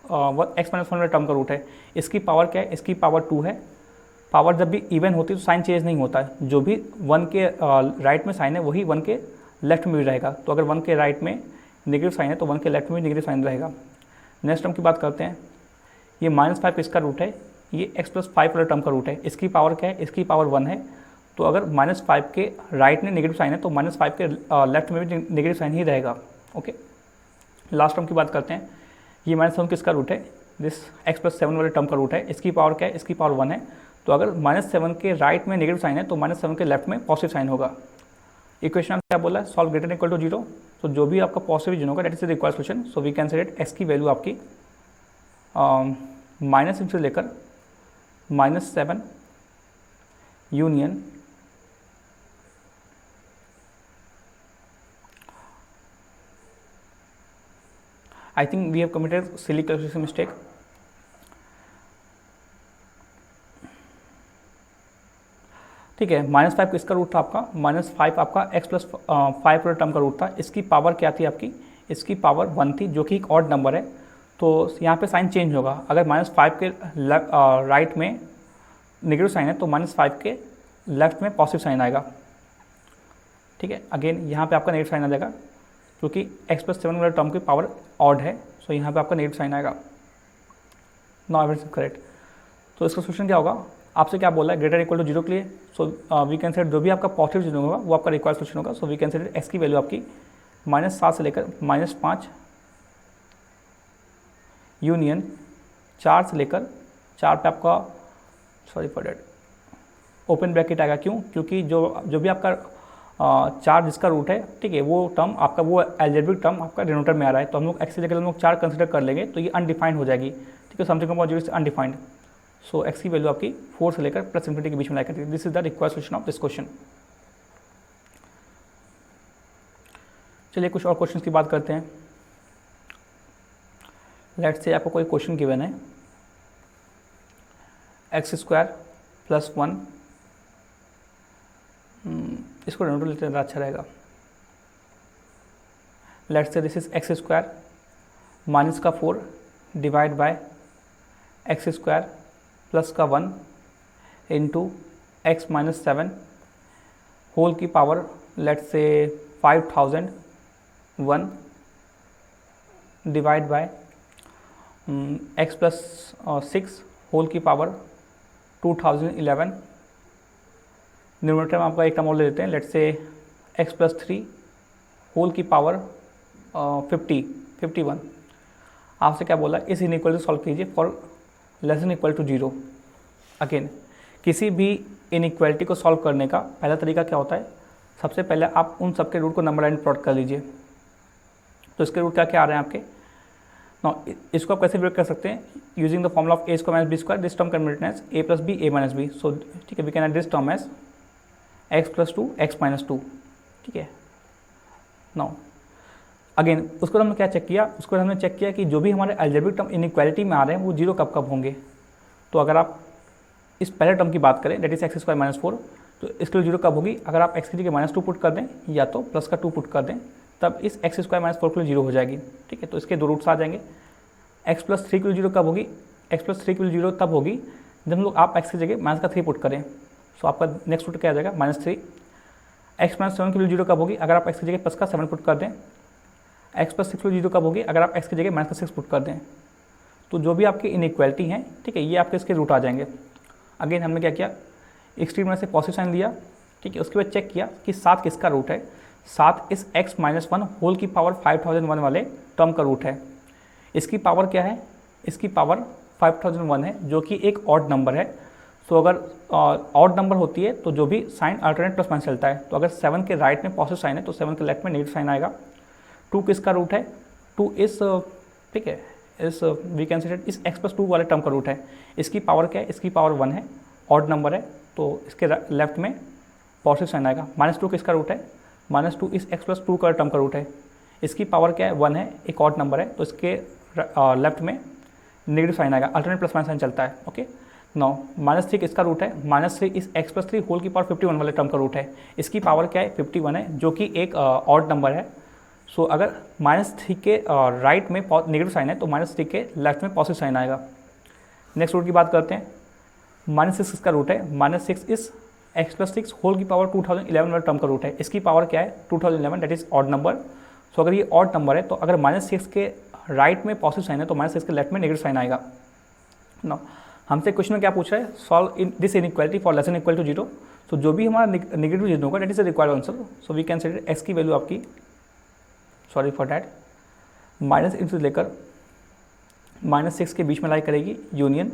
वाले टर्म का रूट है। इसकी पावर क्या है, इसकी पावर 2 है। पावर जब भी इवन होती है तो साइन चेंज नहीं होता है, जो भी 1 के राइट में साइन है वही 1 के लेफ्ट में भी रहेगा। तो अगर 1 के राइट में नेगेटिव साइन है तो 1 के लेफ्ट में भी नेगेटिव साइन रहेगा। नेक्स्ट टर्म की बात करते हैं, ये -5 किसका रूट है, ये x+5 वाले टर्म का रूट है। इसकी पावर क्या है, इसकी पावर 1 है। तो अगर -5 के राइट में नेगेटिव साइन है तो -5 के लेफ्ट में भी नेगेटिव साइन ही रहेगा। ओके, लास्ट टर्म की बात करते हैं, ये -7 किसका रूट है, दिस x+7 वाले टर्म का रूट है। इसकी पावर क्या है, इसकी पावर 1 है। तो अगर -7 के राइट में नेगेटिव साइन है तो -7 के लेफ्ट में पॉजिटिव साइन होगा। इक्वेशन में क्या बोला है, सॉल्व ग्रेटर इक्वल टू 0। तो जो भी आपका पॉजिटिव रीजन होगा that is the required solution. So we can say that x की वैल्यू आपकी -6 से लेकर -7 union I think we have committed silly calculation mistake. ठीक है, -5 किसका रूट था आपका, -5 आपका x+5 वाले टर्म का रूट था। इसकी पावर क्या थी आपकी, इसकी पावर 1 थी जो कि एक ऑड नंबर है। तो यहाँ पे साइन चेंज होगा। अगर -5 के राइट में नेगेटिव साइन है तो -5 के लेफ्ट में पॉजिटिव साइन आएगा, ठीक है। अगेन यहाँ पे आपका नेगेटिव साइन आ जाएगा। क्योंकि x प्लस 7 वाले टर्म की पावर ऑड है, सो यहाँ पे आपका नेगेटिव साइन आएगा। Now everything correct. तो इसका सोल्यूशन क्या होगा, आपसे क्या बोला है, ग्रेटर इक्वल टू 0 के लिए, सो वी कैन सेट जो भी आपका पॉजिटिव चिन्ह होगा वो आपका रिक्वायर्ड सोल्यूशन होगा। So we can set x की वैल्यू आपकी -7 से लेकर -5 यूनियन 4 से लेकर 4 पे आपका, sorry for that, open bracket आएगा। क्यों? क्योंकि जो भी आपका 4 जिसका रूट है, ठीक है, वो टर्म आपका, वो एल्जेब्रिक टर्म आपका डिनोमिनेटर में आ रहा है, तो हम लोग x की जगह हम लोग 4 कंसिडर कर लेंगे, तो ये अनडिफाइंड हो जाएगी, ठीक है, something about 0 is undefined. So x की वैल्यू आपकी 4 से लेकर प्लस इन्फिनिटी के बीच में लाया करती है। This is the required solution of this question. चलिए कुछ और क्वेश्चन की बात करते हैं। लेट्स से आपको कोई क्वेश्चन गिवन है, x² + 1, इसको डिनोमिनेटर लेते हैं, अच्छा रहेगा। Let's say this is x² minus का 4 डिवाइड बाय x² प्लस का 1 इंटू x - 7 होल की power, let's say 5001 divide by x plus 6 whole की पावर 2011। न्यूमरेटर में आपका एक टर्म और ले लेते हैं, let's say x plus 3 whole की पावर 51। आपसे क्या बोला, इस इनइक्वालिटी सॉल्व कीजिए for less than equal to 0। Again किसी भी इनइक्वालिटी को सॉल्व करने का पहला तरीका क्या होता है, सबसे पहले आप उन सबके रूट को नंबर लाइन प्लॉट कर लीजिए। तो इसके रूट क्या क्या आ रहे हैं आपके, इसको आप कैसे ब्रेक कर सकते हैं, using the formula of a² - b², this term can be written as a + b a - b। So ठीक है, we can write this term as x + 2 x - 2, ठीक है। नाउ अगेन उसके बाद हमने क्या चेक किया, उसके बाद हमने चेक किया कि जो भी हमारे अलजेब्रिक टर्म इनइक्वालिटी में आ रहे हैं वो 0 कब कब होंगे। तो अगर आप इस पहले टर्म की बात करें, दैट इज x² - 4, तो इसके लिए 0 कब होगी, अगर आप x की जगह -2 पुट कर दें या तो प्लस का 2 पुट कर दें, तब इस x² - 4 के लिए 0 हो जाएगी, ठीक है। तो इसके दो रूट्स आ जाएंगे। x + 3 के लिए 0 कब होगी, x + 3 के लिए 0 तब होगी जब हम लोग आप x की जगह -3 पुट करें। सो आपका नेक्स्ट रूट क्या आ जाएगा, -3। x - 7 के लिए 0 कब होगी, अगर आप x की जगह +7 पुट कर दें। x + 6 के लिए 0 कब होगी, अगर आप x की जगह -6 पुट कर दें। तो जो भी आपकी इनइक्वालिटी हैं, ठीक है, ये आपके इसके रूट आ जाएंगे। अगेन हमने क्या किया, एक्सट्रीम में से पॉजिटिव साइन लिया, ठीक है, उसके बाद चेक किया कि 7 किसका रूट है, 7 इस x - 1 होल की पावर 5001 वाले टर्म का रूट है। इसकी पावर क्या है, इसकी पावर 5001 है, जो कि एक ऑड नंबर है। सो अगर ऑड नंबर होती है तो जो भी साइन अल्टरनेट प्लस माइनस चलता है, तो अगर 7 के राइट में पॉजिटिव साइन है तो 7 के लेफ्ट में नेगेटिव साइन आएगा। 2 किसका रूट है, 2 इस, ठीक है, इस वी कैन से इस x + 2 वाले टर्म का रूट है। इसकी पावर क्या है, इसकी पावर 1 है, ऑड नंबर है, तो इसके लेफ्ट में पॉजिटिव साइन आएगा। -2 किसका रूट है, -2 इस x + 2 का टर्म का रूट है। इसकी पावर क्या है, 1 है, एक ऑड नंबर है, तो इसके लेफ्ट में नेगेटिव साइन आएगा, अल्टरनेट प्लस माइनस साइन चलता है। ओके, नाउ -3 किसका रूट है, -3 इस x + 3 होल की पावर 51 वाले टर्म का रूट है। इसकी पावर क्या है, 51 है, जो कि एक ऑड नंबर है। सो अगर -3 के राइट में नेगेटिव साइन है तो -3 के लेफ्ट में पॉजिटिव साइन आएगा। नेक्स्ट रूट की बात करते हैं, -6 किसका रूट है, -6 इस x + 6 होल की पावर 2011 वाले टर्म का रूट है। इसकी पावर क्या है, 2011, दैट इज ऑड नंबर। सो अगर ये ऑड नंबर है तो अगर -6 के राइट में पॉजिटिव साइन है तो -6 के लेफ्ट में नेगेटिव साइन आएगा। नाउ हमसे क्वेश्चन में क्या पूछ रहा है, solve in this inequality for less than equal to 0। तो जो भी हमारा नेगेटिव चिन्ह होगा that is the required answer. So we can say x की वैल्यू आपकी, सॉरी फॉर डैट, -6 से लेकर -6 के बीच में लाई करेगी यूनियन,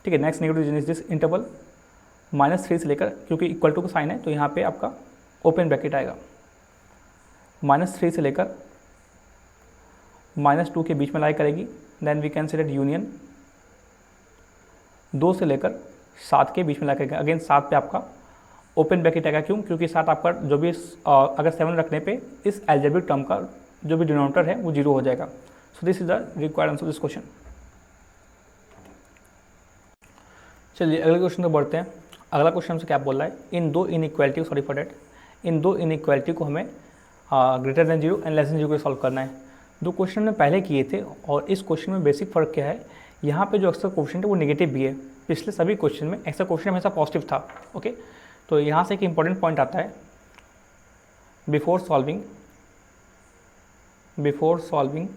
ठीक है। Next negative is this interval -3 से लेकर, क्योंकि इक्वल टू का साइन है तो यहाँ पे आपका ओपन ब्रैकेट आएगा, -3 से लेकर -2 के बीच में लाई करेगी। Then we can say that union 2 से लेकर 7 के बीच में लाई करेगा। अगेन 7 पे आपका ओपन ब्रैकेट आएगा, क्यों, क्योंकि 7 आपका जो भी अगर 7 रखने पे इस एल्जेब्रिक टर्म का जो भी डिनोमिनेटर है वो 0 हो जाएगा। सो this is the required answer this question. चलिए अगले क्वेश्चन पर बढ़ते हैं। अगला क्वेश्चन हमसे क्या बोल रहा है, इन दो इनइक्वालिटी, सॉरी फॉर डैट, इन दो इनइक्वालिटी को हमें greater than 0 and less than 0 को सॉल्व करना है। दो क्वेश्चन में पहले किए थे और इस क्वेश्चन में बेसिक फ़र्क क्या है, यहाँ पे जो एक्स्ट्रा कोएफिशिएंट है वो नेगेटिव भी है। पिछले सभी क्वेश्चन में एक्स्ट्रा कोएफिशिएंट हमेशा पॉजिटिव था। ओके, तो यहाँ से एक इंपॉर्टेंट पॉइंट आता है, before solving before solving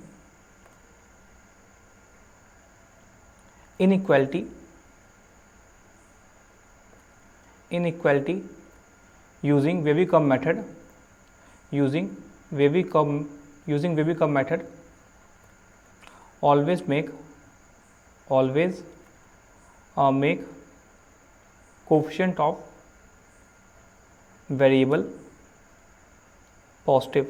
inequality using Webicom method, always make coefficient of variable positive.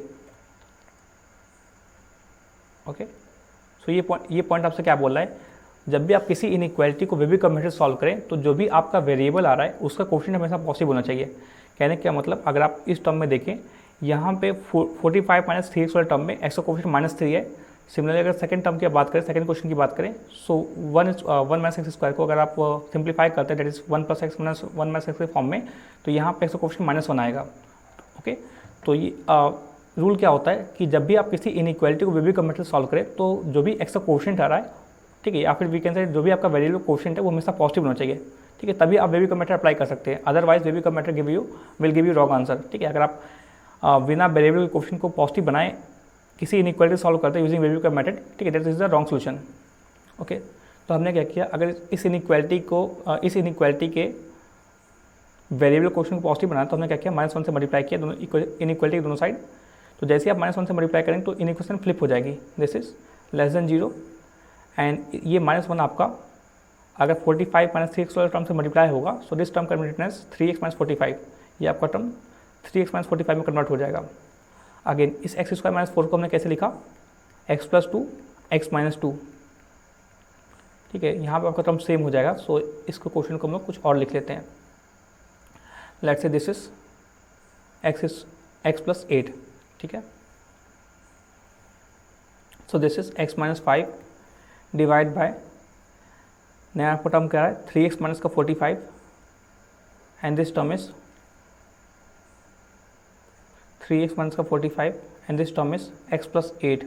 Okay, so ये पॉइंट आपसे क्या बोल रहा है, जब भी आप किसी इनइक्वालिटी को वेबी मेथड सॉल्व करें तो जो भी आपका वेरिएबल आ रहा है उसका कोएफिशिएंट हमेशा पॉजिटिव होना चाहिए। कहने का क्या मतलब, अगर आप इस टर्म में देखें, यहाँ पे 45 माइनस 3x वाले टर्म में x का कोएफिशिएंट -3 है। सिमिलरली अगर सेकंड टर्म की बात करें, सेकंड क्वेश्चन की बात करें, सो 1 माइनस एक्स स्क्वायर को अगर आप सिंप्लीफाई करते हैं, that is 1 plus x minus 1 minus x के फॉर्म में, तो यहाँ पे x का कोएफिशिएंट -1 आएगा। ओके, तो ये रूल क्या होता है कि जब भी आप किसी इनइक्वालिटी को वेबी मेथड सॉल्व करें तो जो भी x का कोएफिशिएंट आ रहा है, ठीक है, या फिर वी कैन से जो भी आपका वेरिएबल कोएफिशिएंट है वो हमेशा पॉजिटिव होना चाहिए। ठीक है, तभी आप वेबी मेथड अप्लाई कर सकते हैं, otherwise wavy method will give you wrong answer. ठीक है, अगर आप बिना वेरिएबल कोएफिशिएंट को पॉजिटिव बनाए किसी इनइक्वालिटी सॉल्व करते हैं यूजिंग वेबी मेथड, ठीक है, that is the wrong solution. Okay, तो हमने क्या किया, अगर इस इनइक्वालिटी के वेरिएबल कोएफिशिएंट को पॉजिटिव बनाया तो हमने क्या किया, -1 से मल्टीप्लाई किया दोनों इनइक्वालिटी के दोनों साइड। तो जैसे आप -1 से मल्टीप्लाई करेंगे तो इनइक्वेशन फ्लिप हो जाएगी, this is less then 0 and ये -1 आपका अगर 45 माइनस 3x वाले टर्म से मल्टीप्लाई होगा, so this term converted as 3x minus 45, ये आपका टर्म 3x माइनस 45 में कन्वर्ट हो जाएगा। अगेन इस x स्क्वायर माइनस 4 को हमने कैसे लिखा, x प्लस 2 x माइनस 2। ठीक है, यहाँ पे आपका टर्म सेम हो जाएगा। सो इसको क्वेश्चन को हम लोग कुछ और लिख लेते हैं। Let's say this is x plus 8। ठीक है, सो this is x minus 5 divide by, नया आपका टर्म क्या है, 3x माइनस का 45 and this term is 3x minus का 45 and this term is x plus 8।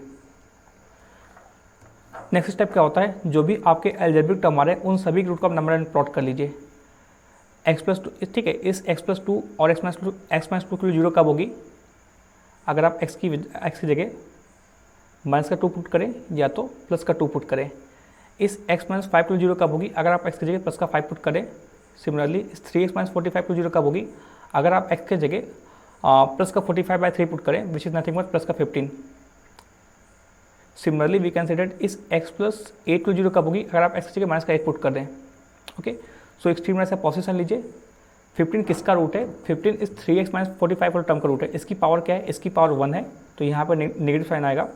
Next step क्या होता है, जो भी आपके अलजेब्रिक टर्म आ रहे हैं उन सभी रूट को आप नंबर एंड प्लॉट कर लीजिए। x प्लस 2, ठीक है, इस x प्लस 2 और x माइनस 2 के लिए 0 कब होगी, अगर आप x की जगह माइनस का 2 पुट करें या तो प्लस का 2 पुट करें। इस x माइनस 5 के लिए 0 कब होगी, अगर आप x की जगह प्लस का 5 पुट करें। सिमिलरली इस 3x माइनस 45 के लिए 0 कब होगी, अगर आप x की जगह प्लस का 45/3 पुट करें, which is nothing but plus का 15। सिमिलरली वी कंसिडर इस x प्लस 8 के लिए 0 कब होगी, अगर आप x की जगह माइनस का 8 पुट कर दें। ओके, सो एक्सट्रीम से पोजीशन लीजिए। 15 किसका रूट है, 15 इस 3x माइनस 45 वाले टर्म का रूट है। इसकी पावर क्या है, इसकी पावर 1 है, तो यहाँ पर नेगेटिव साइन आएगा।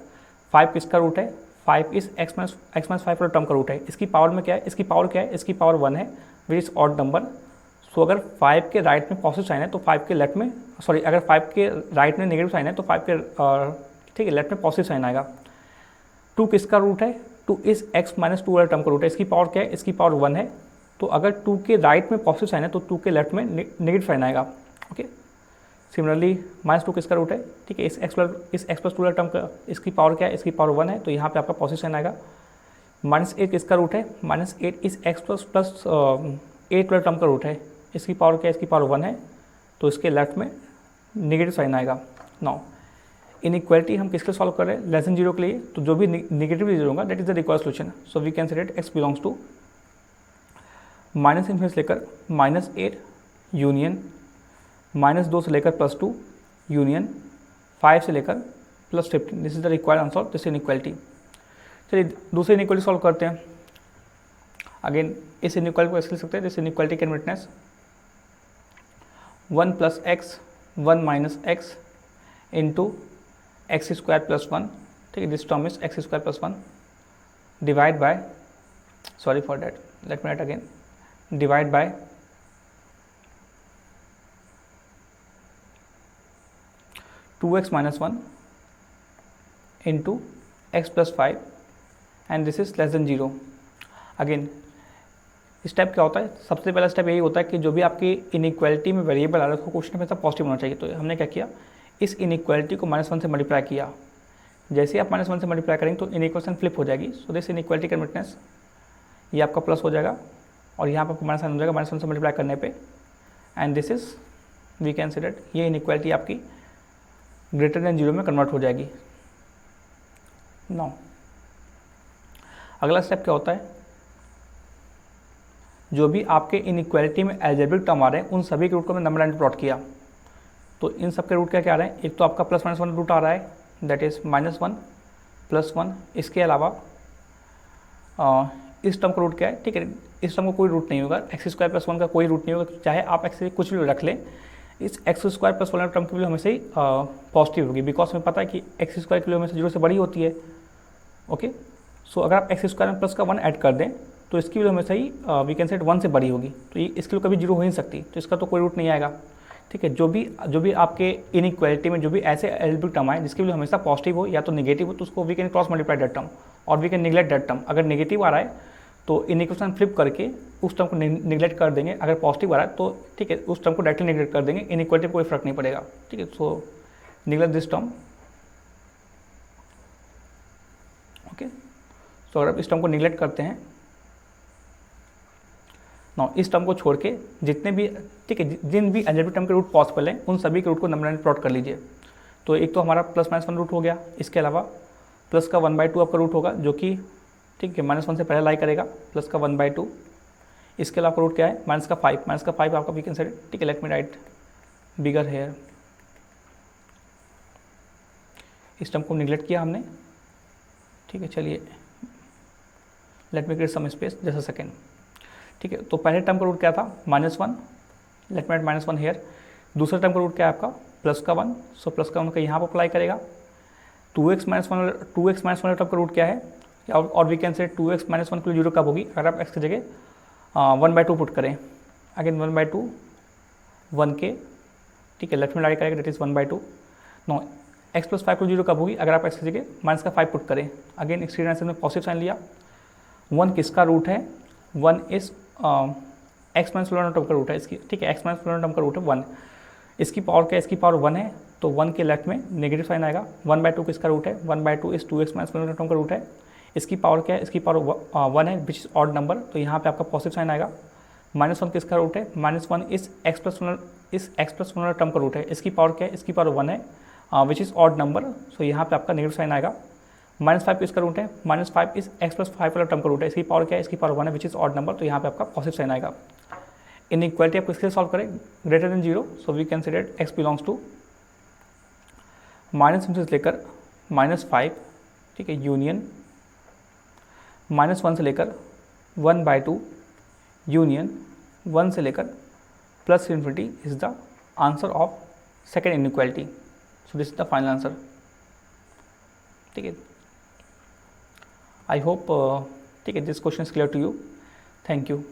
5 किसका रूट है, 5 इस x माइनस 5 वाले टर्म का रूट है। इसकी पावर में क्या है, इसकी पावर क्या है, इसकी पावर 1 है, विच इज ऑड नंबर। सो अगर 5 के राइट में पॉजिटिव साइन है तो 5 के लेफ्ट में, सॉरी, अगर 5 के राइट में नेगेटिव साइन है तो 5 के ठीक है लेफ्ट में पॉजिटिव साइन आएगा। 2 किसका रूट है, 2 इस x माइनस 2 वाले टर्म का रूट है। इसकी पावर क्या है, इसकी पावर 1 है, तो अगर 2 के राइट में पॉजिटिव साइन है तो 2 के लेफ्ट में नेगेटिव साइन आएगा। ओके, सिमिलरली -2 किसका रूट है, ठीक है, इस x प्लस 2 वाले टर्म का, इसकी पावर क्या है, इसकी पावर 1 है, तो यहाँ पे आपका पॉजिटिव साइन आएगा। -8 किसका रूट है, -8 इस x प्लस 8 वाले टर्म का रूट है। इसकी पावर क्या है, इसकी पावर 1 है, तो इसके लेफ्ट में नेगेटिव साइन आएगा। नाउ इनइक्वालिटी हम किसके सॉल्व कर रहे हैं, लेस देन 0 के लिए, तो जो भी नेगेटिव रिजल्ट होगा that is the required solution. So we can say x belongs to -∞ से लेकर -8 यूनियन -2 से लेकर +2 यूनियन 5 से लेकर +15। This is the required answer this inequality. चलिए दूसरी इनइक्वालिटी सॉल्व करते हैं। अगेन इस इनइक्वालिटी को ऐसे लिख सकते हैं, this inequality can witness 1 plus x 1 minus x into x square plus 1। ठीक है, this term is x square plus 1 divide by, sorry for that, late me write again, divide by 2x minus 1 into x plus 5 and this is less then 0। Again step क्या होता है, सबसे पहला स्टेप यही होता है कि जो भी आपकी इनइक्वालिटी में वेरिएबल आ रहा है उसको क्वेश्चन में सब पॉजिटिव होना चाहिए। तो हमने क्या किया, इस इनइक्वालिटी को -1 से मल्टीप्लाई किया। जैसे आप -1 से मल्टीप्लाई करेंगे तो इनइक्वेशन फ्लिप हो जाएगी। So this inequality can witness, ये आपका प्लस हो जाएगा और यहाँ पर आपको माइनस साइन हो जाएगा -1 से मल्टीप्लाई करने पे, and this is we can say that ये इनइक्वालिटी आपकी ग्रेटर देन 0 में कन्वर्ट हो जाएगी। 9। अगला स्टेप क्या होता है, जो भी आपके इनइक्वालिटी में अलजेब्रिक टर्म आ रहे हैं उन सभी के रूट को मैं नंबर लाइन प्लॉट किया, तो इन सब के रूट क्या क्या आ रहे हैं, एक तो आपका प्लस माइनस वन रूट आ रहा है, दैट इज -1 +1। इसके अलावा इस टर्म का रूट क्या है, ठीक है, इस टर्म का कोई रूट नहीं होगा, x² + 1 का कोई रूट नहीं होगा, चाहे आप x से कुछ भी रख लें, इस x² + 1 टर्म की वैल्यू हमेशा ही पॉजिटिव होगी, बिकॉज हमें पता है कि x² की वैल्यू हमेशा 0 से बड़ी होती है। ओके, सो अगर आप x² में प्लस का 1 ऐड कर दें तो इसकी वैल्यू हमेशा ही वी कैन सेट 1 से बड़ी होगी, तो ये इसकी वैल्यू कभी 0 हो ही नहीं सकती, तो इसका तो कोई रूट नहीं आएगा। ठीक है, जो भी आपके इनइक्वालिटी में जो भी ऐसे अलजेब्रिक टर्म आए जिसकी वैल्यू हमेशा पॉजिटिव हो या तो नेगेटिव हो, तो उसको we can cross multiply that term और we can neglect that term. अगर नेगेटिव आ रहा है तो इनइक्वेशन फ्लिप करके उस टर्म को निगलेक्ट कर देंगे, अगर पॉजिटिव आ रहा है तो ठीक है उस टर्म को डायरेक्टली निगलेक्ट कर देंगे, इनइक्वालिटी में कोई फर्क नहीं पड़ेगा। ठीक है, सो neglect this term. Okay, so अगर आप इस टर्म को निगलेक्ट करते हैं ना, इस टर्म को छोड़ के जितने भी, ठीक है, जिन भी अलजेब्रिक टर्म के रूट पॉसिबल हैं उन सभी के रूट को नंबर लाइन प्लॉट कर लीजिए। तो एक तो हमारा +-1 रूट हो गया, इसके अलावा प्लस का 1/2 आपका रूट होगा जो कि ठीक है -1 से पहले लाई करेगा, प्लस का 1/2। इसके अलावा रूट क्या है, -5 आपका वी कैन सेट, ठीक है, let me write bigger here. इस टर्म को निगलेक्ट किया हमने, ठीक है, चलिए let me create some space just a second. ठीक है, तो पहले टर्म का रूट क्या था, -1, लेट मी राइट -1 हेयर। दूसरे टर्म का रूट क्या है आपका, प्लस का 1, सो प्लस का 1 का यहाँ पर अप्लाई करेगा। 2x - 1 वाले टर्म का रूट क्या है, और वी कैन से 2x - 1 की 0 कब होगी, अगर आप x की जगह 1/2 पुट करें, अगेन 1/2 1 के, ठीक है, लेफ्ट में लाइक करेगा, दैट इज 1/2। नो, x + 5 की 0 कब होगी, अगर आप x की जगह -5 पुट करें, अगेन एक्सट्रीम आंसर में पॉजिटिव साइन लिया। 1 किसका रूट है, 1 इस x - 1 टर्म का रूट है इसकी, ठीक है, x - 1 टर्म का रूट है 1। इसकी पावर क्या है, इसकी पावर 1 है, तो 1 के लेफ्ट में नेगेटिव साइन आएगा। 1/2 किसका रूट है, 1/2 इस 2x - 1 टर्म का रूट है। इसकी पावर क्या है, इसकी पावर 1 है विच इज ऑड नंबर, तो यहाँ पे आपका पॉजिटिव साइन आएगा। -1 किसका रूट है, -1 इस x + 1 टर्म का रूट है। इसकी पावर क्या है, इसकी पावर 1 है विच इज ऑड नंबर, सो यहाँ पे आपका नेगेटिव साइन आएगा। -5 किसका रूट है, -5 इस x + 5 वाला टर्म का रूट है। इसकी पावर क्या है, इसकी पावर 1 है विच इज ऑड नंबर, तो यहाँ पे आपका पॉजिटिव साइन आएगा। इनइक्वालिटी आप किसके सॉल्व करें, greater than 0, so we can say that x belongs to -1 से लेकर -5, ठीक है, यूनियन -1 से लेकर 1/2 यूनियन 1 से लेकर +∞ is the answer of second inequality. So this is the final answer. ठीक है, आई होप ठीक है this question is clear to you. Thank you.